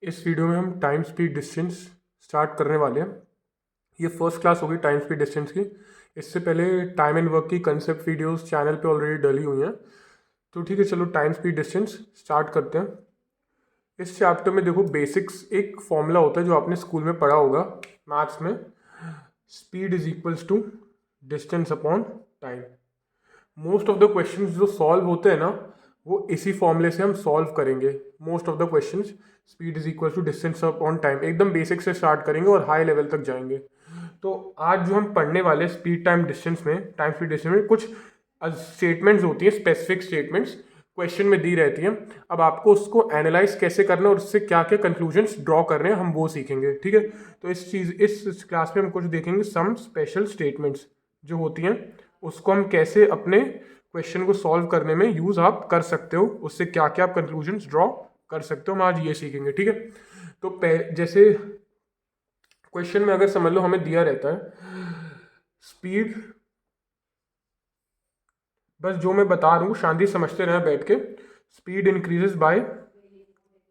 इस वीडियो में हम टाइम स्पीड डिस्टेंस स्टार्ट करने वाले हैं। ये फर्स्ट क्लास होगी टाइम स्पीड डिस्टेंस की। इससे पहले टाइम एंड वर्क की कंसेप्ट वीडियोस चैनल पे ऑलरेडी डली हुई हैं। तो ठीक है, चलो टाइम स्पीड डिस्टेंस स्टार्ट करते हैं। इस चैप्टर में देखो बेसिक्स, एक फॉर्मूला होता है जो आपने स्कूल में पढ़ा होगा मैथ्स में। Speed is equals to distance upon time. Most of the questions जो सॉल्व होते हैं ना, वो इसी फॉर्मूले से हम सॉल्व करेंगे। Most of the questions speed is equal to distance upon time, एकदम बेसिक से स्टार्ट करेंगे और हाई लेवल तक जाएंगे। तो आज जो हम पढ़ने वाले स्पीड टाइम डिस्टेंस में, टाइम स्पीड डिस्टेंस में कुछ स्टेटमेंट्स होती हैं, स्पेसिफिक स्टेटमेंट्स क्वेश्चन में दी रहती हैं। अब आपको उसको एनालाइज कैसे करना है और उससे क्या क्या कंक्लूजन्स ड्रॉ करने हैं, हम वो सीखेंगे। ठीक है, तो इस क्लास में हम कुछ देखेंगे सम स्पेशल स्टेटमेंट्स जो होती हैं, उसको हम कैसे अपने क्वेश्चन को सॉल्व करने में यूज आप कर सकते हो, उससे क्या क्या आप कंक्लूजन्स ड्रॉ कर सकते हो, हम आज ये सीखेंगे। ठीक है, तो जैसे क्वेश्चन में अगर समझ लो हमें दिया रहता है स्पीड, बस जो मैं बता रहा हूँ शांति समझते रहना बैठ के। Speed increases by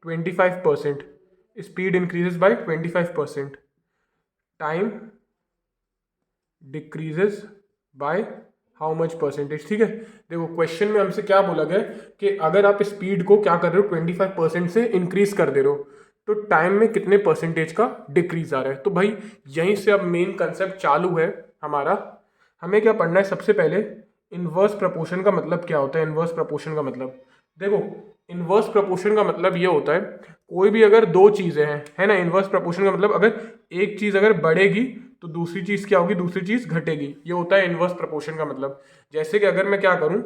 25%, speed increases by 25%, time decreases by how much percentage. ठीक है, देखो क्वेश्चन में हमसे क्या बोला गया कि अगर आप स्पीड को क्या कर रहे हो 25% से इंक्रीज कर दे रहे हो, तो टाइम में कितने परसेंटेज का डिक्रीज आ रहा है। तो भाई यहीं से अब मेन कंसेप्ट चालू है हमारा। हमें क्या पढ़ना है सबसे पहले, इनवर्स प्रपोर्शन का मतलब क्या होता है। इनवर्स प्रपोर्शन का मतलब देखो, इनवर्स प्रपोर्शन का मतलब ये होता है कोई भी अगर दो चीजें हैं, है ना। इनवर्स प्रपोर्शन का मतलब अगर एक चीज अगर बढ़ेगी तो दूसरी चीज क्या होगी, दूसरी चीज घटेगी। ये होता है इनवर्स प्रपोर्शन का मतलब। जैसे कि अगर मैं क्या करूं,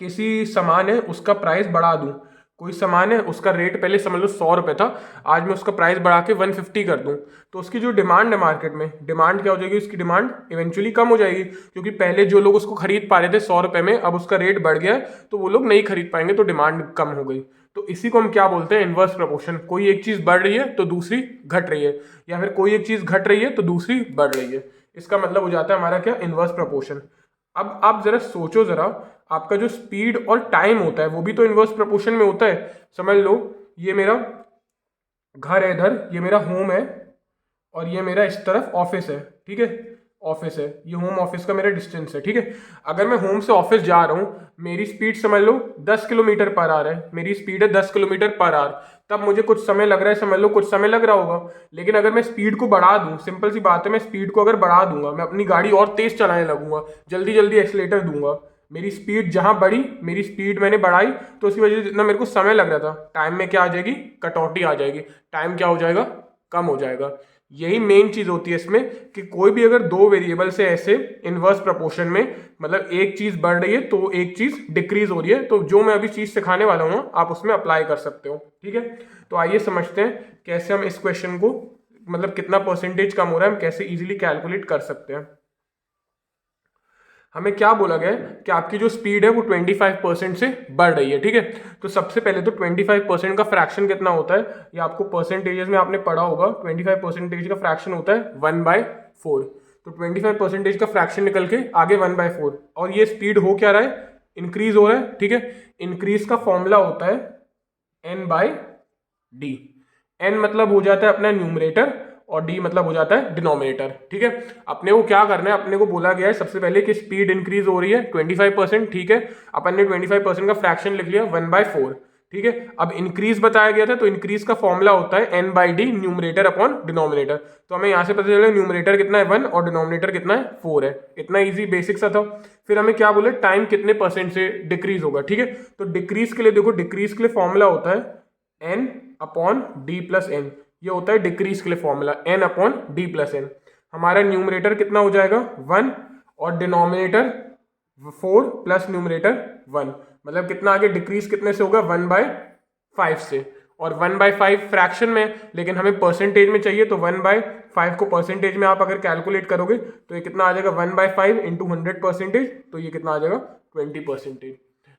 किसी सामान है उसका प्राइस बढ़ा दूं, कोई सामान है उसका रेट पहले समझ लो 100 रुपये था, आज मैं उसका प्राइस बढ़ा के 150 कर दूं, तो उसकी जो डिमांड है मार्केट में, डिमांड क्या हो जाएगी, उसकी डिमांड इवेंचुअली कम हो जाएगी। क्योंकि पहले जो लोग उसको खरीद पा रहे थे 100 रुपये में, अब उसका रेट बढ़ गया है तो वो लोग नहीं खरीद पाएंगे, तो डिमांड कम हो गई। तो इसी को हम क्या बोलते हैं, इनवर्स प्रपोर्शन। कोई एक चीज बढ़ रही है तो दूसरी घट रही है, या फिर कोई एक चीज घट रही है तो दूसरी बढ़ रही है। इसका मतलब हो जाता है हमारा क्या, इनवर्स प्रपोर्शन। अब आप जरा सोचो, जरा आपका जो स्पीड और टाइम होता है वो भी तो इनवर्स प्रोपोर्शन में होता है। समझ लो ये मेरा घर है, इधर ये मेरा होम है, और ये मेरा इस तरफ ऑफिस है। ठीक है, ऑफिस है, ये होम ऑफिस का मेरा डिस्टेंस है। ठीक है, अगर मैं होम से ऑफिस जा रहा हूँ, मेरी स्पीड समझ लो 10 किलोमीटर पर आवर है, मेरी स्पीड है 10 किलोमीटर पर आवर। तब मुझे कुछ समय लग रहा है, समझ लो कुछ समय लग रहा होगा। लेकिन अगर मैं स्पीड को बढ़ा दूं, सिंपल सी बात है, मैं स्पीड को अगर बढ़ा दूंगा, मैं अपनी गाड़ी और तेज चलाने लगूंगा, जल्दी जल्दी एक्सीलेटर दूंगा, मेरी स्पीड जहां बढ़ी, मेरी स्पीड मैंने बढ़ाई, तो उसी वजह से जितना मेरे को समय लग रहा था, टाइम में क्या आ जाएगी, कटौती आ जाएगी, टाइम क्या हो जाएगा, कम हो जाएगा। यही मेन चीज होती है इसमें कि कोई भी अगर दो वेरिएबल से ऐसे इनवर्स प्रपोर्शन में, मतलब एक चीज बढ़ रही है तो एक चीज डिक्रीज हो रही है, तो जो मैं अभी चीज सिखाने वाला हूं आप उसमें अप्लाई कर सकते हो। ठीक है, तो आइए समझते हैं कैसे हम इस क्वेश्चन को, मतलब कितना परसेंटेज कम हो रहा है, हम कैसे इजीली कैलकुलेट कर सकते हैं। हमें क्या बोला गया है कि आपकी जो स्पीड है वो 25% से बढ़ रही है। ठीक है, तो सबसे पहले तो 25% का फ्रैक्शन कितना होता है, ये आपको परसेंटेजेस में आपने पढ़ा होगा। 25% का फ्रैक्शन होता है 1/4। तो 25% का फ्रैक्शन निकल के आगे 1/4, और ये स्पीड हो क्या रहा है, इंक्रीज हो रहा है। ठीक है, इंक्रीज का फॉर्मूला होता है n/d। n मतलब हो जाता है अपना न्यूमरेटर, और d मतलब हो जाता है डिनोमिनेटर। ठीक है, अपने को क्या करना है, अपने को बोला गया है सबसे पहले कि स्पीड इंक्रीज हो रही है 25%। ठीक है, अपन ने 25% का फ्रैक्शन लिख लिया 1/4। ठीक है, अब इंक्रीज बताया गया था, तो इंक्रीज का फॉर्मूला होता है n/d, न्यूमरेटर अपॉन डिनोमिनेटर। तो हमें यहां से पता चला न्यूमरेटर कितना है 1 और डिनोमिनेटर कितना है 4 है। इतना इजी बेसिक सा था। फिर हमें क्या बोले, टाइम कितने परसेंट से डिक्रीज होगा। ठीक है, तो डिक्रीज के लिए देखो, डिक्रीज के लिए फॉर्मूला होता है n upon D plus N. ये होता है डिक्रीज के लिए formula, n upon D plus N. हमारा न्यूमरेटर कितना हो जाएगा 1, और डिनोमिनेटर 4 प्लस न्यूमरेटर 1। मतलब कितना आगे डिक्रीज कितने से होगा, 1/5 से। और 1/5 फ्रैक्शन में, लेकिन हमें परसेंटेज में चाहिए, तो 1/5 को परसेंटेज में आप अगर कैलकुलेट करोगे तो ये कितना आ जाएगा, 1/5 इंटू 100%, तो ये कितना आ जाएगा 20%।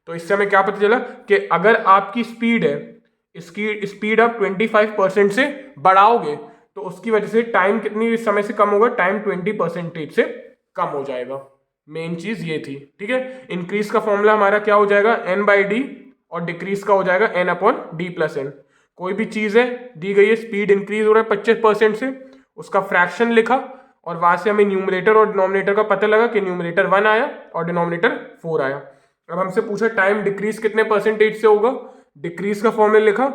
तो इससे हमें क्या पता चला कि अगर आपकी स्पीड है, इसकी स्पीड आप 25% से बढ़ाओगे, तो उसकी वजह से टाइम कितनी समय से कम होगा, टाइम 20% से कम हो जाएगा। मेन चीज ये थी। ठीक है, इंक्रीज का फॉर्मूला हमारा क्या हो जाएगा n/d, और डिक्रीज का हो जाएगा n upon d plus N. कोई भी चीज़ है दी गई है, स्पीड इंक्रीज हो रहा है 25% से, उसका फ्रैक्शन लिखा और वहां से हमें न्यूमरेटर और डिनोमिनेटर का पता लगा कि न्यूमरेटर 1 आया और डिनोमिनेटर 4 आया। अब हमसे पूछा टाइम डिक्रीज कितने परसेंटेज से होगा, डिक्रीज का फॉर्मूला लिखा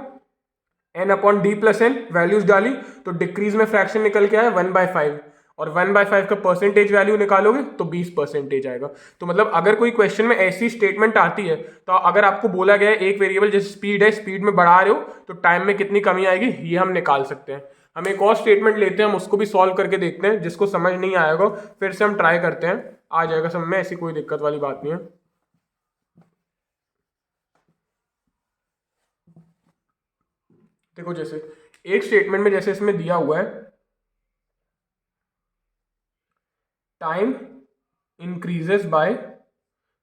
n/d+n, वैल्यूज डाली तो डिक्रीज में फ्रैक्शन निकल के आया 1/5 और 1/5 का परसेंटेज वैल्यू निकालोगे तो 20% आएगा। तो मतलब अगर कोई क्वेश्चन में ऐसी स्टेटमेंट आती है तो अगर आपको बोला गया है एक वेरिएबल जैसे स्पीड है, स्पीड में बढ़ा रहे हो तो टाइम में कितनी कमी आएगी ये हम निकाल सकते हैं। हम एक और स्टेटमेंट लेते हैं, हम उसको भी सॉल्व करके देखते हैं, जिसको समझ नहीं आएगा फिर से हम ट्राई करते हैं, आ जाएगा समझ में, ऐसी कोई दिक्कत वाली बात नहीं है। देखो जैसे एक स्टेटमेंट में जैसे इसमें दिया हुआ है टाइम इंक्रीजेस बाय,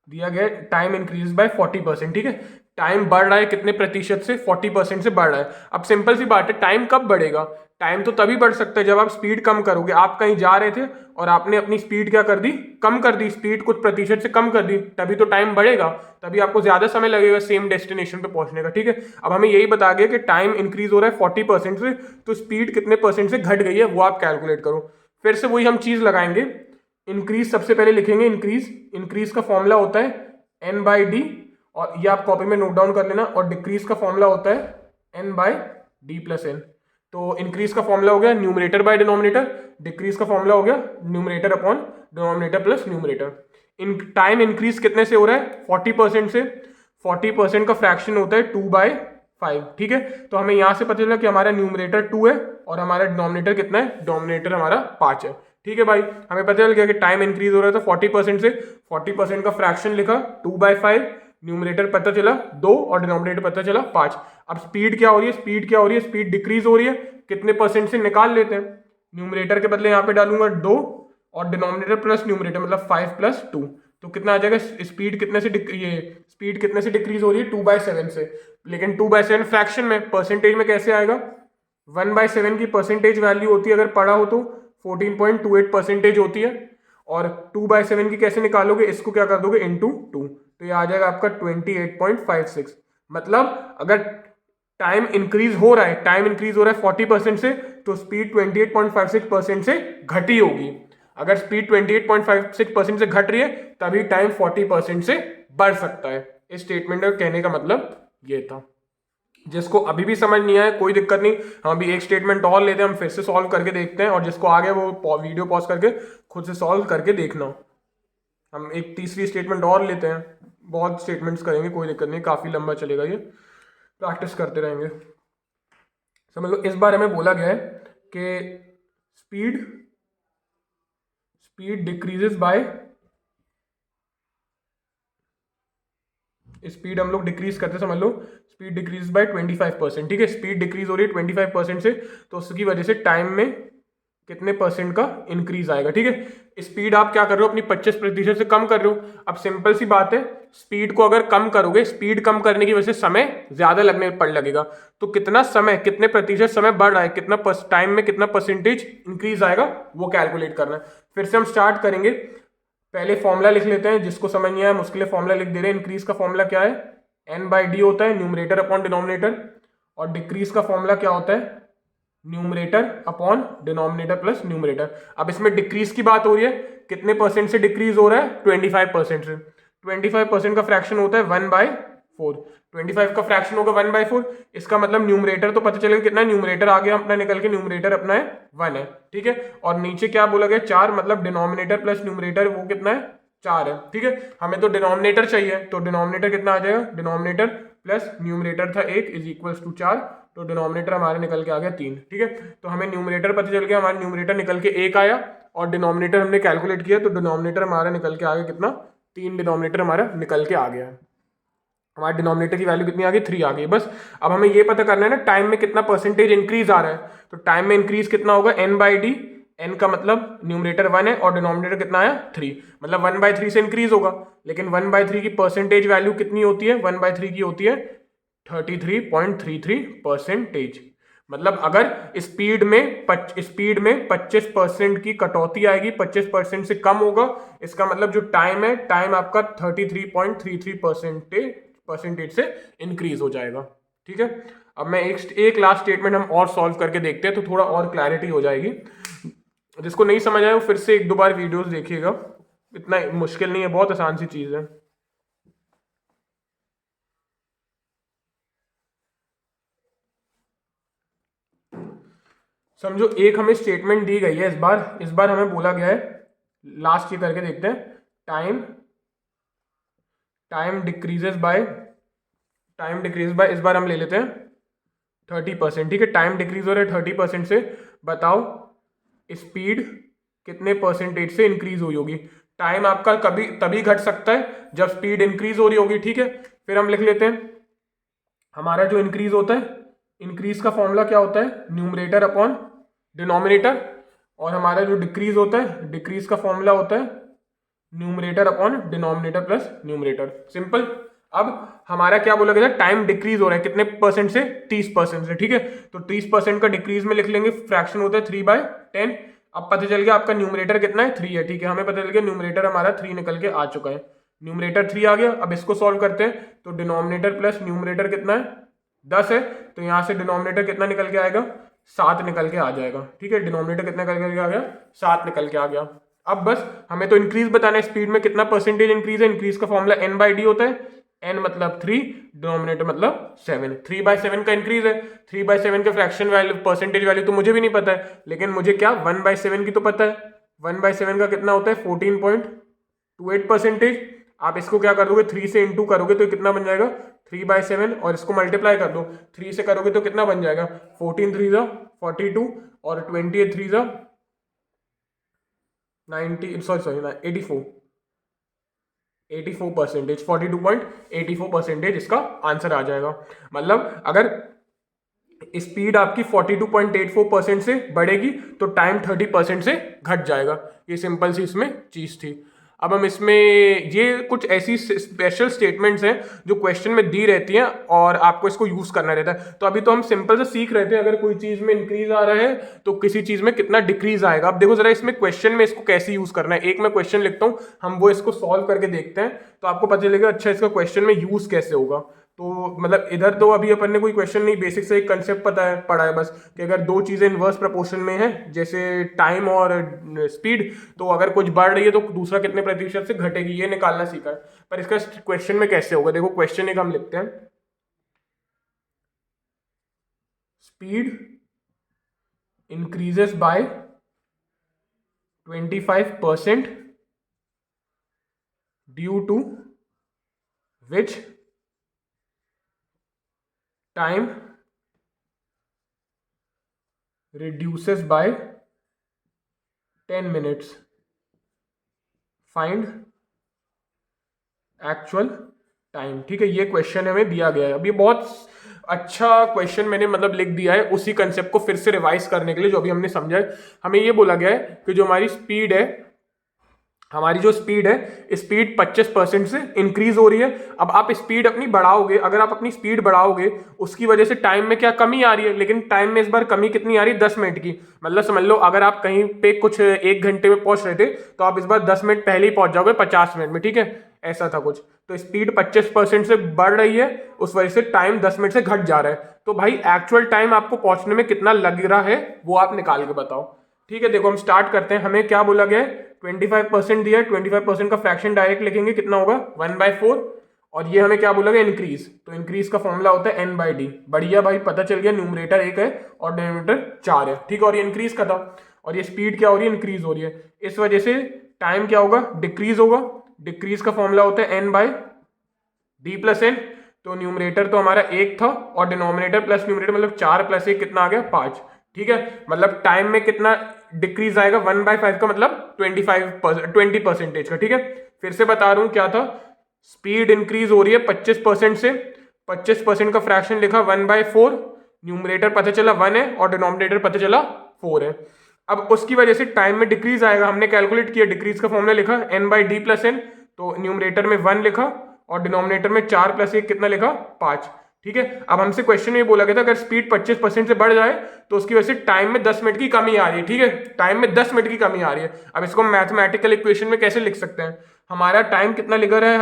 दिया गया टाइम इंक्रीज बाय 40%, ठीक है। टाइम बढ़ रहा है कितने प्रतिशत से, 40% से बढ़ रहा है। अब सिंपल सी बात है, टाइम कब बढ़ेगा, टाइम तो तभी बढ़ सकता है जब आप स्पीड कम करोगे। आप कहीं जा रहे थे और आपने अपनी स्पीड क्या कर दी, कम कर दी, स्पीड कुछ प्रतिशत से कम कर दी, तभी तो टाइम बढ़ेगा, तभी आपको ज्यादा समय लगेगा सेम डेस्टिनेशन पे पहुंचने का, ठीक है। अब हमें यही बता गया कि टाइम इंक्रीज हो रहा है 40% से, तो स्पीड कितने परसेंट से घट गई है वो आप कैलकुलेट करो। फिर से वही हम चीज लगाएंगे, इंक्रीज सबसे पहले लिखेंगे, इंक्रीज का फॉर्मूला होता है n/d, और ये आप कॉपी में नोट डाउन कर लेना, और डिक्रीज का फॉर्मूला होता है n/d+n। तो इंक्रीज का फॉर्मूला हो गया न्यूमरेटर बाय डिनोमिनेटर, डिक्रीज का फॉर्मूला हो गया numerator upon denominator plus numerator. In time increase कितने से हो रहा है, 40% से, 40% का फ्रैक्शन होता है 2/5, ठीक है। तो हमें यहां से पता चला कि हमारा न्यूमरेटर 2 है और हमारा डिनोमिनेटर कितना है, डिनोमिनेटर हमारा 5 है, ठीक है भाई। हमें पता चल गया कि टाइम इंक्रीज हो रहा था 40% से, 40% का फ्रैक्शन लिखा 2/5, न्यूमरेटर पता चला 2 और डिनोमिनेटर पता चला 5। अब स्पीड क्या हो रही है, स्पीड क्या हो रही है, स्पीड डिक्रीज हो रही है, कितने परसेंट से निकाल लेते हैं, न्यूमरेटर के बदले यहाँ पे डालूंगा 2 और डिनोमिनेटर प्लस न्यूमरेटर मतलब 5 + 2, तो कितना आ जाएगा, स्पीड कितने से ये स्पीड कितने से डिक्रीज हो रही है, 2/7 से। लेकिन 2/7 फ्रैक्शन में, परसेंटेज में कैसे आएगा, 1/7 की परसेंटेज वैल्यू होती है अगर पढ़ा हो तो 14.28% होती है, और 2/7 की कैसे निकालोगे, इसको क्या कर दोगे इंटू 2, तो ये आ जाएगा आपका 28.56। मतलब अगर टाइम इंक्रीज हो रहा है, टाइम इंक्रीज हो रहा है 40% से, तो स्पीड 28.56% से घटी होगी। अगर स्पीड 28.56% से घट रही है तभी टाइम 40% से बढ़ सकता है। इस स्टेटमेंट का कहने का मतलब ये था। जिसको अभी भी समझ नहीं आया कोई दिक्कत नहीं, हम अभी एक स्टेटमेंट और लेते हैं, हम फिर से सॉल्व करके देखते हैं, और जिसको आ गया वो वीडियो पॉज करके खुद से सॉल्व करके देखना। हम एक तीसरी स्टेटमेंट और लेते हैं, बहुत स्टेटमेंट्स करेंगे कोई दिक्कत नहीं, काफ़ी लंबा चलेगा ये, प्रैक्टिस करते रहेंगे। समझ लो इस बारे में बोला गया है कि स्पीड डिक्रीजेस बाय, स्पीड हम लोग डिक्रीज करते, समझ लो स्पीड डिक्रीज बाय 25%, ठीक है। स्पीड डिक्रीज हो रही है 25% से, तो उसकी वजह से टाइम में कितने परसेंट का इंक्रीज आएगा, ठीक है। स्पीड आप क्या कर रहे हो, अपनी 25% से कम कर रहे हो। अब सिंपल सी बात है, स्पीड को अगर कम करोगे, स्पीड कम करने की वजह से समय ज्यादा लगेगा, तो कितना समय, कितने प्रतिशत समय बढ़ रहा है, कितना टाइम में कितना परसेंटेज इंक्रीज आएगा वो कैलकुलेट करना है। फिर से हम स्टार्ट करेंगे, पहले फॉर्मूला लिख लेते हैं, जिसको समझ नहीं आया उसके लिए फॉर्मूला लिख दे रहे हैं। इंक्रीज का फॉर्मूला क्या है, n/d होता है, न्यूमरेटर अपॉन डिनोमिनेटर, और डिक्रीज का फॉर्मूला क्या होता है, numerator upon denominator plus numerator. अब इसमें डिक्रीज की बात हो रही है, कितने परसेंट से डिक्रीज हो रहा है, 25% से। 25% का फ्रैक्शन होता है 1/4, 25 का फ्रैक्शन होगा 1/4, इसका मतलब न्यूमरेटर तो पता चलेगा कितना, न्यूमरेटर आ गया अपना निकल के, न्यूमरेटर अपना है 1 है, ठीक है। और नीचे क्या बोला गया 4, मतलब डिनोमिनेटर प्लस न्यूमरेटर वो कितना है 4 है, ठीक है। हमें तो डिनोमिनेटर चाहिए, तो डिनोमिनेटर कितना आ जाएगा, डिनोमिनेटर प्लस न्यूमरेटर था 1 = 4, तो डिनोमिनेटर हमारे निकल के आ गया 3, ठीक है। तो हमें न्यूमरेटर पता चल गया, हमारा न्यूमरेटर निकल के 1 आया, और डिनोमिनेटर हमने कैलकुलेट किया तो डिनोमिनेटर हमारा निकल के आ गया कितना, 3 डिनोमिनेटर हमारा निकल के आ गया है। हमारे डिनोमिनेटर की वैल्यू कितनी आ गई, 3 आ गई। बस अब हमें ये पता करना है ना टाइम में कितना परसेंटेज इंक्रीज आ रहा है, तो टाइम में इंक्रीज कितना होगा, n/d, n का मतलब न्यूमरेटर 1 है और डिनोमिनेटर कितना आया 3, मतलब 1/3 से इंक्रीज होगा। लेकिन 1/3 की परसेंटेज वैल्यू कितनी होती है, 1/3 की होती है 33.33%। मतलब अगर स्पीड में 25% की कटौती आएगी, 25% से कम होगा, इसका मतलब जो टाइम है, टाइम आपका 33.33% से इंक्रीज हो जाएगा, ठीक है। अब मैं एक लास्ट स्टेटमेंट हम और सॉल्व करके देखते हैं तो थोड़ा और क्लैरिटी हो जाएगी। जिसको नहीं समझ आया वो फिर से एक दो बार वीडियोस देखिएगा, इतना मुश्किल नहीं है, बहुत आसान सी चीज़ है। समझो एक हमें स्टेटमेंट दी गई है, इस बार हमें बोला गया है, लास्ट ये करके देखते हैं, टाइम डिक्रीजेस बाय इस बार हम ले लेते हैं 30%। ठीक है, टाइम डिक्रीज हो रहा है 30% से, बताओ स्पीड कितने परसेंटेज से इंक्रीज हुई होगी। टाइम आपका कभी तभी घट सकता है जब स्पीड इंक्रीज हो रही होगी। ठीक है, फिर हम लिख लेते हैं हमारा जो इंक्रीज होता है, इंक्रीज का फॉर्मूला क्या होता है, न्यूमरेटर अपॉन डिनोमिनेटर, और हमारा जो डिक्रीज होता है, डिक्रीज का फॉर्मूला होता है numerator upon denominator plus numerator. Simple. अब हमारा क्या बोला गया था, टाइम डिक्रीज हो रहा है कितने परसेंट से, 30% से। ठीक है, तो 30% का डिक्रीज में लिख लेंगे, फ्रैक्शन होता है 3/10। अब पता चल गया आपका न्यूमरेटर कितना है, 3 है। ठीक है, हमें पता चल गया न्यूमरेटर हमारा 3 निकल के आ चुका है, न्यूमरेटर 3 आ गया। अब इसको सॉल्व करते हैं तो डिनोमिनेटर प्लस न्यूमरेटर कितना है, 10 है, तो यहां से डिनोमिनेटर कितना निकल के आएगा, 7 निकल के आ जाएगा। ठीक है, डिनोमिनेटर कितना निकल के आ गया, 7 निकल के आ गया। अब बस हमें तो इंक्रीज बताना है, स्पीड में कितना परसेंटेज इंक्रीज है। इंक्रीज का फॉर्मूला n/d होता है, n मतलब 3, डिनोमिनेटर मतलब 7। 3/7 का इंक्रीज है, 3/7 का फ्रैक्शन वैल्यू परसेंटेज वैल्यू तो मुझे भी नहीं पता है, लेकिन मुझे क्या 1/7 की तो पता है। 1/7 का कितना होता है, 14.28%। आप इसको क्या कर दोगे, 3 से इंटू करोगे तो कितना बन जाएगा, 3/7, और इसको मल्टीप्लाई कर दो 3 से करोगे तो कितना बन जाएगा, 14 3 42, और 28 3 90, सॉरी 84%, 42.84% इसका आंसर आ जाएगा। मतलब अगर स्पीड आपकी 42.84% से बढ़ेगी तो टाइम 30% से घट जाएगा। ये सिंपल सी इसमें चीज थी। अब हम इसमें ये कुछ ऐसी स्पेशल स्टेटमेंट्स हैं जो क्वेश्चन में दी रहती हैं और आपको इसको यूज करना रहता है। तो अभी तो हम सिंपल से सीख रहे थे, अगर कोई चीज में इंक्रीज आ रहा है तो किसी चीज में कितना डिक्रीज आएगा। अब देखो जरा इसमें क्वेश्चन में इसको कैसे यूज करना है। एक मैं क्वेश्चन लिखता हूं, हम वो इसको सॉल्व करके देखते हैं तो आपको पता चलेगा अच्छा इसका क्वेश्चन में यूज कैसे होगा। तो मतलब इधर तो अभी अपन ने कोई क्वेश्चन नहीं, बेसिक से एक कंसेप्ट पढ़ा है बस, कि अगर दो चीजें इनवर्स प्रोपोर्शन में है, जैसे टाइम और स्पीड, तो अगर कुछ बढ़ रही है तो दूसरा कितने प्रतिशत से घटेगी, ये निकालना सीखा है। पर इसका क्वेश्चन में कैसे होगा, देखो क्वेश्चन एक हम लिखते हैं, speed increases by 25% due to which time reduces by 10 minutes, find actual time. ठीक है, ये क्वेश्चन हमें दिया गया है। अभी बहुत अच्छा क्वेश्चन मैंने मतलब लिख दिया है उसी कंसेप्ट को फिर से रिवाइज करने के लिए जो अभी हमने समझा है। हमें ये बोला गया है कि जो हमारी स्पीड है, स्पीड 25% से इंक्रीज हो रही है। अब आप स्पीड अपनी बढ़ाओगे, अगर आप अपनी स्पीड बढ़ाओगे उसकी वजह से टाइम में क्या कमी आ रही है, लेकिन टाइम में इस बार कमी कितनी आ रही है, 10 मिनट की। मतलब समझ लो अगर आप कहीं पे कुछ 1 घंटे में पहुंच रहे थे तो आप इस बार 10 मिनट पहले ही पहुंच जाओगे 50 मिनट में। ठीक है, ऐसा था कुछ। तो स्पीड 25% से बढ़ रही है, उस वजह से टाइम 10 मिनट से घट जा रहा है। तो भाई एक्चुअल टाइम आपको पहुंचने में कितना लग रहा है वो आप निकाल के बताओ। ठीक है, देखो हम स्टार्ट करते हैं। हमें क्या बोला गया है, 25% दिया है, 25% का फ्रैक्शन डायरेक्ट लिखेंगे, कितना होगा 1/4, और ये हमें क्या बोला गया, इंक्रीज। तो इंक्रीज का फॉर्मूला होता है n/d। बढ़िया भाई, पता चल गया, न्यूमरेटर 1 है और डिनोमिनेटर 4 है। ठीक है, और ये इंक्रीज का था, और ये स्पीड क्या हो रही है, इंक्रीज हो रही है। इस वजह से टाइम क्या होगा, डिक्रीज होगा। डिक्रीज का फॉर्मूला होता है n/d + n। तो न्यूमरेटर तो हमारा 1 था और डिनोमिनेटर प्लस न्यूमरेटर मतलब 4 + 1 कितना आ गया, 5। ठीक है, मतलब टाइम में कितना डिक्रीज आएगा, 1/5 का मतलब 20% का। ठीक है, फिर से बता रहा हूं क्या था, स्पीड इंक्रीज हो रही है 25% से, 25% का फ्रैक्शन लिखा 1/4, न्यूमरेटर पता चला 1 है और डिनोमिनेटर पता चला 4 है। अब उसकी वजह से टाइम में डिक्रीज आएगा, हमने कैलकुलेट किया, डिक्रीज का फॉर्मूला लिखा n/d + n। तो न्यूमरेटर में 1 लिखा और डिनोमिनेटर में 4 + 1 कितना लिखा, 5। ठीक है, अब हमसे क्वेश्चन में बोला गया था अगर स्पीड 25% से बढ़ जाए तो उसकी वजह से टाइम में 10 मिनट की कमी आ रही है। ठीक है, टाइम में 10 मिनट की कमी आ रही है। अब इसको मैथमेटिकल इक्वेशन में कैसे लिख सकते हैं, हमारा टाइम कितना लग रहा है,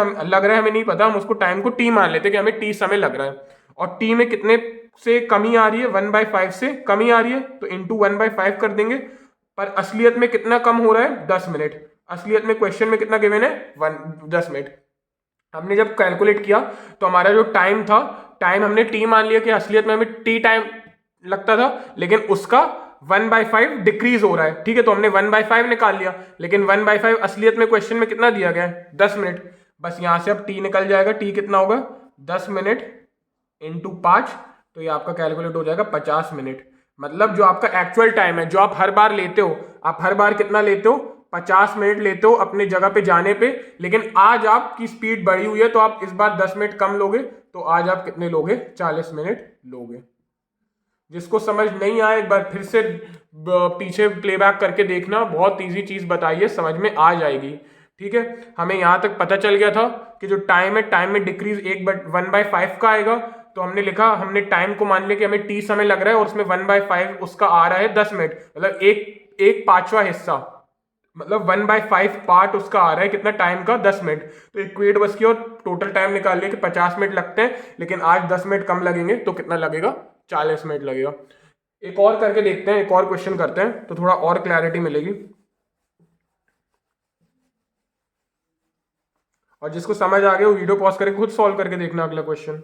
हमें नहीं पता, हम उसको टाइम को टी मान लेते हैं कि हमें टी समय लग रहा है, और टी में कितने से कमी आ रही है, 1/5 से कमी आ रही है, तो इंटू 1/5 कर देंगे। पर असलियत में कितना कम हो रहा है? 10 मिनट। असलियत में क्वेश्चन में कितना गिवन है? 10 मिनट। हमने जब कैलकुलेट किया तो हमारा जो टाइम था, टाइम हमने टी मान लिया कि असलियत में हमें टी टाइम लगता था, लेकिन उसका 1/5 डिक्रीज हो रहा है। ठीक है, तो हमने 1/5 निकाल लिया, लेकिन 1/5 असलियत में क्वेश्चन में कितना दिया गया है? 10 मिनट। बस यहां से अब टी निकल जाएगा। टी कितना होगा? 10 मिनट इंटू 5, तो ये आपका कैलकुलेट हो जाएगा 50 मिनट। मतलब जो आपका एक्चुअल टाइम है, जो आप हर बार लेते हो, आप हर बार कितना लेते हो? 50 मिनट लेते हो अपने जगह पे जाने पे, लेकिन आज आपकी स्पीड बढ़ी हुई है तो आप इस बार 10 मिनट कम लोगे, तो आज आप कितने लोगे? 40 मिनट लोगे। जिसको समझ नहीं आए एक बार फिर से पीछे प्लेबैक करके देखना, बहुत इजी चीज बताई है, समझ में आ जाएगी। ठीक है, हमें यहां तक पता चल गया था कि जो टाइम है, टाइम में डिक्रीज 1/5 का आएगा। तो हमने लिखा, हमने टाइम को मान लिया कि हमें टी समय लग रहा है और उसमें 1/5 उसका आ रहा है 10 मिनट, मतलब एक पांचवा हिस्सा, मतलब 1/5 पार्ट उसका आ रहा है कितना टाइम का? 10 मिनट। तो इक्वेट बस की और टोटल टाइम निकाल लिया कि 50 मिनट लगते हैं, लेकिन आज 10 मिनट कम लगेंगे, तो कितना लगेगा? 40 मिनट लगेगा। एक और करके देखते हैं, एक और क्वेश्चन करते हैं तो थोड़ा और क्लैरिटी मिलेगी। और जिसको समझ आ गया वो वीडियो पॉज करके खुद सॉल्व करके देखना अगला क्वेश्चन।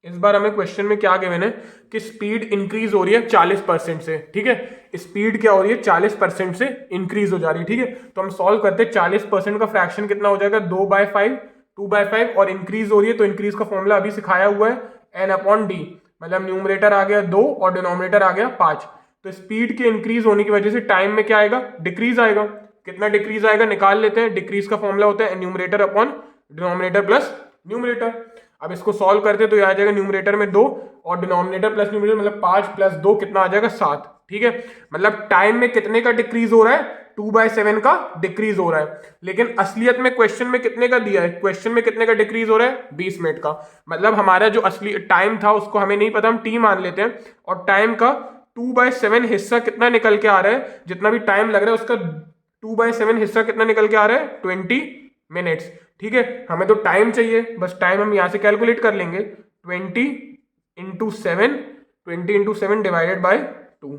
इस बार हमें क्वेश्चन में क्या गिवन है कि स्पीड इंक्रीज हो रही है 40% से। ठीक है, स्पीड क्या हो रही है? 40% से इंक्रीज हो जा रही है। ठीक है, तो हम सॉल्व करते हैं। 40% का फ्रैक्शन कितना हो जाएगा? 2/5, 2/5, और इंक्रीज हो रही है तो इंक्रीज का फॉर्मूला अभी सिखाया हुआ है, n/d। मतलब न्यूमरेटर आ गया 2 और डिनोमिनेटर आ गया 5। तो स्पीड के इंक्रीज होने की वजह से टाइम में क्या आएगा? डिक्रीज आएगा। कितना डिक्रीज आएगा निकाल लेते हैं। डिक्रीज का फॉर्मूला होता है numerator upon denominator plus numerator. अब इसको सॉल्व करते तो ये आ जाएगा न्यूमरेटर में 2 और डिनोमिनेटर प्लस न्यूमरेटर, मतलब 5 + 2 कितना आ जाएगा? 7। ठीक है, मतलब टाइम में कितने का डिक्रीज हो रहा है? 2/7 का डिक्रीज हो रहा है। लेकिन असलियत में क्वेश्चन में कितने का दिया है? क्वेश्चन में कितने का डिक्रीज हो रहा है? 20 मिनट का। मतलब हमारा जो असली टाइम था उसको हमें नहीं पता, हम टी मान लेते हैं, और टाइम का 2/7 हिस्सा कितना निकल के आ रहा है? जितना भी टाइम लग रहा है उसका 2/7 हिस्सा कितना निकल के आ रहा है? 20 मिनट्स। ठीक है, हमें तो टाइम चाहिए, बस टाइम हम यहां से कैलकुलेट कर लेंगे। 20 × 7 डिवाइडेड बाय 2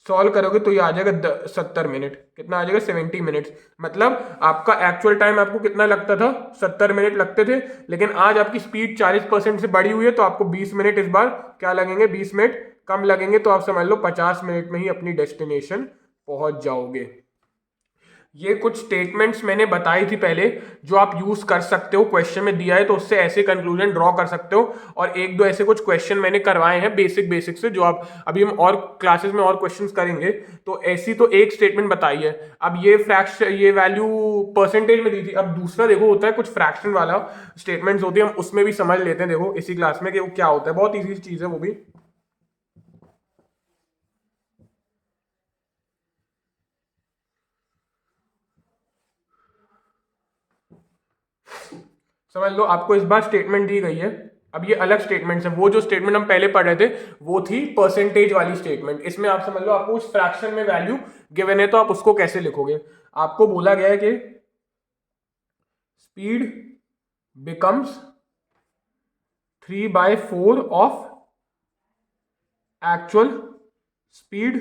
सॉल्व करोगे तो ये आ जाएगा 70 मिनट। कितना आ जाएगा? 70 मिनट्स। मतलब आपका एक्चुअल टाइम आपको कितना लगता था? 70 मिनट लगते थे, लेकिन आज आपकी स्पीड 40% से बढ़ी हुई है तो आपको 20 मिनट इस बार क्या लगेंगे? 20 मिनट कम लगेंगे। तो आप समझ लो 50 मिनट में ही अपनी डेस्टिनेशन पहुंच जाओगे। ये कुछ स्टेटमेंट्स मैंने बताई थी पहले, जो आप यूज कर सकते हो। क्वेश्चन में दिया है तो उससे ऐसे कंक्लूजन ड्रॉ कर सकते हो। और एक दो ऐसे कुछ क्वेश्चन मैंने करवाए हैं बेसिक से, जो आप अभी हम और क्लासेस में और क्वेश्चंस करेंगे। तो ऐसी तो एक स्टेटमेंट बताई है। अब ये फ्रैक्शन, ये वैल्यू परसेंटेज में दी थी। अब दूसरा देखो होता है कुछ फ्रैक्शन वाला स्टेटमेंट्स होती है, हम उसमें भी समझ लेते हैं देखो इसी क्लास में कि वो क्या होता है। बहुत ईजी चीज है वो भी। समझ लो आपको इस बार स्टेटमेंट दी गई है। अब ये अलग स्टेटमेंट्स है। वो जो स्टेटमेंट हम पहले पढ़ रहे थे वो थी परसेंटेज वाली स्टेटमेंट। इसमें आप समझ लो आपको उस फ्रैक्शन में वैल्यू गिवन है तो आप उसको कैसे लिखोगे। आपको बोला गया है कि speed becomes 3/4 of actual speed.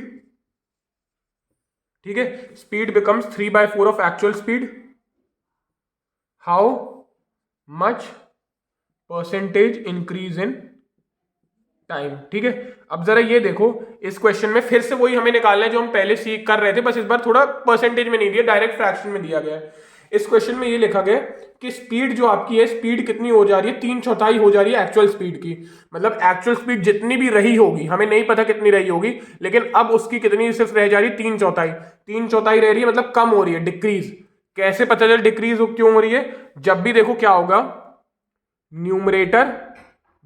ठीक है, speed becomes 3/4 of actual speed. How much percentage increase in time. ठीक है, अब जरा ये देखो, इस क्वेश्चन में फिर से वही हमें निकालना है जो हम पहले सीख कर रहे थे, बस इस बार थोड़ा परसेंटेज में नहीं दिया, डायरेक्ट फ्रैक्शन में दिया गया है। इस क्वेश्चन में ये लिखा गया कि स्पीड जो आपकी है, स्पीड कितनी हो जा रही है? 3/4 हो जा रही है एक्चुअल स्पीड की। मतलब एक्चुअल स्पीड जितनी भी रही होगी, हमें नहीं पता कितनी रही होगी, लेकिन अब उसकी कितनी सिर्फ रह जा रही है? 3/4। 3/4 रह रही है, मतलब कम हो रही है, डिक्रीज। कैसे पता चल डिक्रीज क्यों हो रही है? जब भी देखो क्या होगा, न्यूमरेटर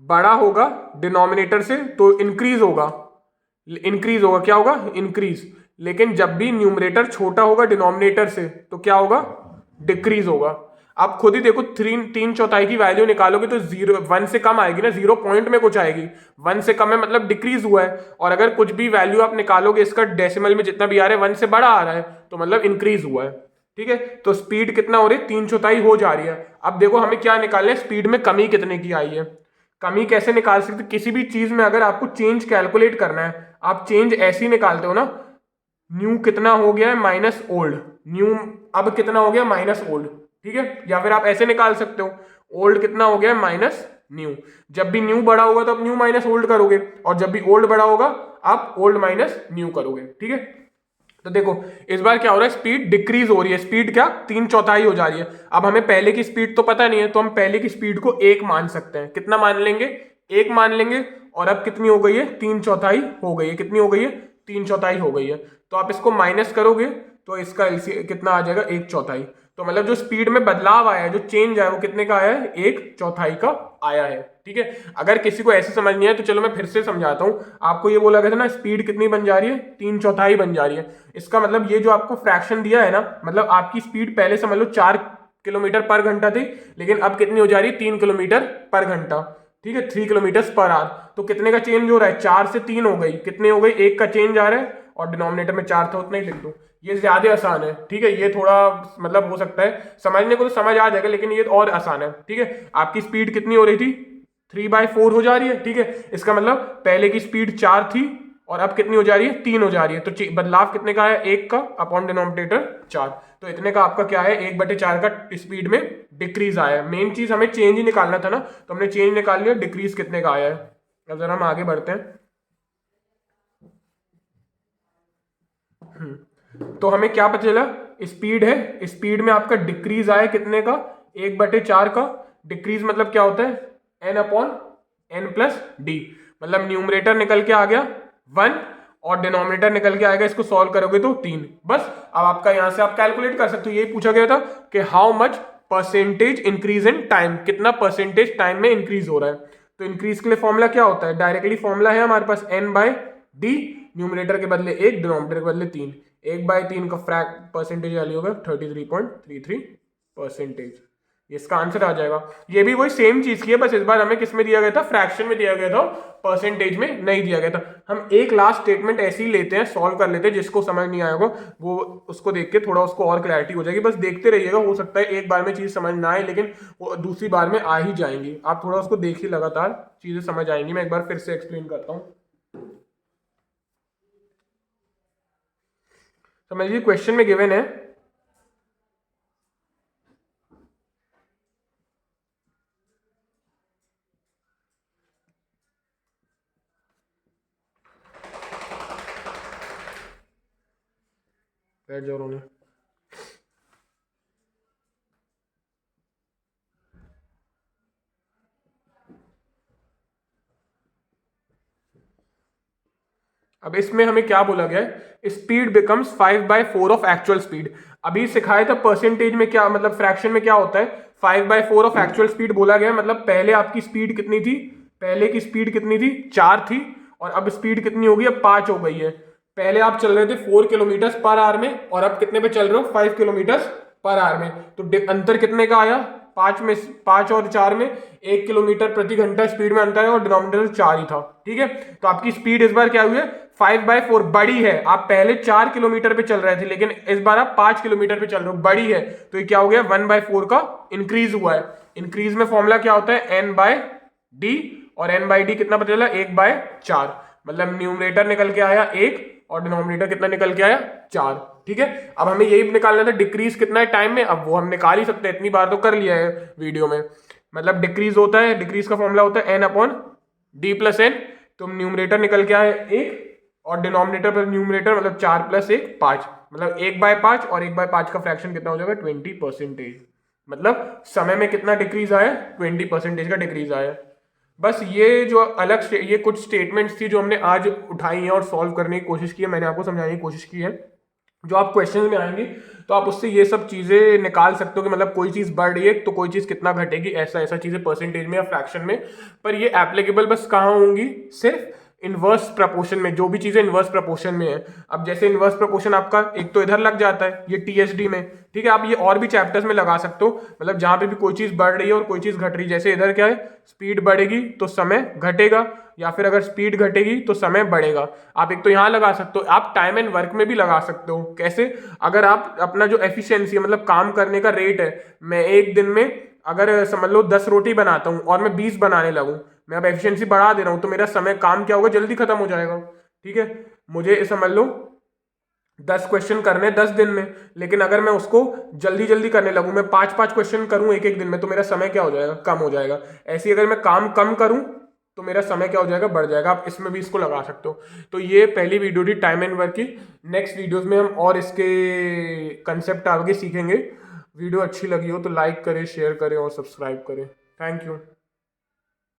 बड़ा होगा डिनोमिनेटर से तो इंक्रीज होगा, क्या होगा, इंक्रीज। लेकिन जब भी न्यूमरेटर छोटा होगा डिनोमिनेटर से तो क्या होगा, डिक्रीज होगा। आप खुद ही देखो, 3/4 की वैल्यू निकालोगे तो 1 से कम आएगी ना, 0 पॉइंट में कुछ आएगी, 1 से कम है मतलब डिक्रीज हुआ है। और अगर कुछ भी वैल्यू आप निकालोगे इसका डेसिमल में जितना भी आ रहा है 1 से बड़ा आ रहा है तो मतलब इंक्रीज हुआ है। ठीक है, तो स्पीड कितना हो रही है, 3/4 हो जा रही है। अब देखो हमें क्या निकालना है, स्पीड में कमी कितने की आई है। कमी कैसे निकाल सकते, किसी भी चीज में अगर आपको चेंज कैलकुलेट करना है, आप चेंज ऐसे ही निकालते हो ना, न्यू कितना हो गया है माइनस ओल्ड, न्यू अब कितना हो गया माइनस ओल्ड। ठीक है, या फिर आप ऐसे निकाल सकते हो, ओल्ड कितना हो गया है माइनस न्यू। जब भी न्यू बड़ा होगा तो आप न्यू माइनस ओल्ड करोगे, और जब भी ओल्ड बड़ा होगा आप ओल्ड माइनस न्यू करोगे। ठीक है, तो देखो इस बार क्या हो रहा है, स्पीड डिक्रीज हो रही है, स्पीड क्या 3/4 हो जा रही है। अब हमें पहले की स्पीड तो पता नहीं है, तो हम पहले की स्पीड को 1 मान सकते हैं। कितना मान लेंगे, 1 मान लेंगे। और अब कितनी हो गई है, 3/4 हो गई है। कितनी हो गई है, 3/4 हो गई है। तो आप इसको माइनस करोगे तो इसका कितना आ जाएगा, 1/4। तो मतलब जो स्पीड में बदलाव आया है, जो चेंज आया है, वो कितने का आया है, 1/4 का आया है। ठीक है, अगर किसी को ऐसे समझ नहीं है तो चलो मैं फिर से समझाता हूं। आपको ये बोला गया था ना, स्पीड कितनी बन जा रही है, 3/4 बन जा रही है। इसका मतलब ये जो आपको फ्रैक्शन दिया है ना, मतलब आपकी स्पीड पहले समझ लो 4 किलोमीटर पर घंटा थी, लेकिन अब कितनी हो जा रही है, 3 किलोमीटर पर घंटा। ठीक है, 3 किलोमीटर पर आवर। तो कितने का चेंज हो रहा है, 4 से 3 हो गई, कितने हो गई, 1 का चेंज आ रहा है, और डिनोमिनेटर में 4 था उतना ही लिख दो। ये ज्यादा आसान है। ठीक है, ये थोड़ा मतलब हो सकता है समझने को तो समझ आ जाएगा, लेकिन ये और आसान है। ठीक है, आपकी स्पीड कितनी हो रही थी, 3/4 हो जा रही है। ठीक है, इसका मतलब पहले की स्पीड 4 थी और अब कितनी हो जा रही है, 3 हो जा रही है। तो बदलाव कितने का है, 1 का, अपॉन डिनोमिनेटर 4। तो इतने का आपका क्या है, 1/4 का स्पीड में डिक्रीज आया है। मेन चीज हमें चेंज ही निकालना था ना, तो हमने चेंज निकाल लिया, डिक्रीज कितने का आया है। अब जरा हम आगे बढ़ते हैं। तो हमें क्या पता चला, स्पीड है, स्पीड में आपका डिक्रीज आया कितने का, 1/4 का। डिक्रीज मतलब क्या होता है, n/n+d। मतलब न्यूमरेटर निकल के आ गया 1 और डिनोमिनेटर निकल के आएगा, इसको सॉल्व करोगे तो 3। बस अब आपका यहां से आप कैलकुलेट कर सकते हो। यही पूछा गया था कि how much percentage increase in time, कितना परसेंटेज टाइम में इंक्रीज हो रहा है। तो इंक्रीज के लिए फॉर्मूला क्या होता है, डायरेक्टली फॉर्मूला है हमारे पास n/d, न्यूमरेटर के बदले 1, डिनोमिनेटर के बदले 3। 1/3 का परसेंटेज वैल्यू होगा 33.33%। इसका आंसर आ जाएगा। ये भी वही सेम चीज की है, बस इस बार हमें किस में दिया गया था, फ्रैक्शन में दिया गया था, परसेंटेज में नहीं दिया गया था। हम एक लास्ट स्टेटमेंट ऐसे ही लेते हैं, सॉल्व कर लेते हैं, जिसको समझ नहीं आएगा वो उसको देख के थोड़ा उसको और क्लैरिटी हो जाएगी। बस देखते रहिएगा, हो सकता है एक बार में चीज समझ ना आए, लेकिन वो दूसरी बार में आ ही जाएंगी। आप थोड़ा उसको देखिए, लगातार चीजें समझ आएंगी। मैं एक बार फिर से एक्सप्लेन करता हूँ। समझिए, क्वेश्चन में गिवन है, बैठ जाओ रोने। अब इसमें हमें क्या बोला गया है, speed becomes 5/4 of actual speed. अभी सिखाया था परसेंटेज में क्या मतलब, फ्रैक्शन में क्या होता है, 5/4 ऑफ एक्चुअल स्पीड बोला गया। मतलब पहले आपकी स्पीड कितनी थी, पहले की स्पीड कितनी थी, 4 थी, और अब स्पीड कितनी होगी, अब 5 हो गई है। पहले आप चल रहे थे 4 किलोमीटर पर आवर में, और अब कितने पे चल रहे हो, 5 किलोमीटर पर आवर में। तो अंतर कितने का आया, 5 और 4 में 1 किलोमीटर प्रति घंटा स्पीड में अंतर है, और डिनोमिनेटर 4 ही था। ठीक है, तो आपकी स्पीड इस बार क्या हुई है, 5/4 बड़ी है। आप पहले 4 किलोमीटर पे चल रहे थे, लेकिन इस बार आप 5 किलोमीटर पे चल रहे हो, बड़ी है। तो ये क्या हो गया, 1/4 का इंक्रीज हुआ है। इंक्रीज में फॉर्मूला क्या होता है, n/d, और n/d कितना पता चला, 1/4। मतलब न्यूमरेटर निकल के आया 1 और डिनोमिनेटर कितना निकल के आया, 4। ठीक है, अब हमें यही निकालना था डिक्रीज कितना है टाइम में। अब वो हम निकाल ही सकते हैं, इतनी बार तो कर लिया है वीडियो में। मतलब डिक्रीज होता है, डिक्रीज का फॉर्मूला होता है n/d+n। तो न्यूमरेटर निकल के आया 1, और डिनोमिनेटर पर न्यूमरेटर मतलब 4+1 5, मतलब 1/5, और 1/5 का फ्रैक्शन कितना हो जाएगा, 20%। मतलब समय में कितना डिक्रीज आया, 20% का डिक्रीज आया। बस ये जो ये कुछ स्टेटमेंट्स थी जो हमने आज उठाई हैं और सॉल्व करने की कोशिश की है, मैंने आपको समझाने की कोशिश की है। जो आप क्वेश्चन में आएंगी तो आप उससे ये सब चीज़ें निकाल सकते हो कि मतलब कोई चीज़ बढ़ रही है तो कोई चीज़ कितना घटेगी, ऐसा ऐसा चीज़ें परसेंटेज में या फ्रैक्शन में। पर ये एप्लीकेबल बस कहाँ होंगी, सिर्फ इन्वर्स प्रपोर्शन में, जो भी चीज़ें इन्वर्स प्रपोर्शन में है। अब जैसे इन्वर्स प्रपोर्शन आपका एक तो इधर लग जाता है ये टीएसडी में, ठीक है। आप ये और भी चैप्टर्स में लगा सकते हो, मतलब जहाँ पे भी कोई चीज़ बढ़ रही है और कोई चीज़ घट रही है। जैसे इधर क्या है, स्पीड बढ़ेगी तो समय घटेगा, या फिर अगर स्पीड घटेगी तो समय बढ़ेगा। आप एक तो यहाँ लगा सकते हो, आप टाइम एंड वर्क में भी लगा सकते हो। कैसे, अगर आप अपना जो एफिशिएंसी है मतलब काम करने का रेट है, मैं एक दिन में अगर समझ लो 10 रोटी बनाता हूँ और मैं 20 बनाने लगूँ, मैं अब एफिशिएंसी बढ़ा दे रहा हूँ, तो मेरा समय काम क्या होगा, जल्दी खत्म हो जाएगा। ठीक है, मुझे समझ लो 10 क्वेश्चन करने 10 दिन में, लेकिन अगर मैं उसको जल्दी जल्दी करने लगूं, मैं 5-5 क्वेश्चन करूं एक एक दिन में, तो मेरा समय क्या हो जाएगा, कम हो जाएगा। ऐसे ही अगर मैं काम कम करूं तो मेरा समय क्या हो जाएगा, बढ़ जाएगा। आप इसमें भी इसको लगा सकते हो। तो ये पहली वीडियो थी टाइम एंड वर्क की। नेक्स्ट वीडियोस में हम और इसके कंसेप्ट आगे सीखेंगे। वीडियो अच्छी लगी हो तो लाइक करें, शेयर करें और सब्सक्राइब करें। Thank you.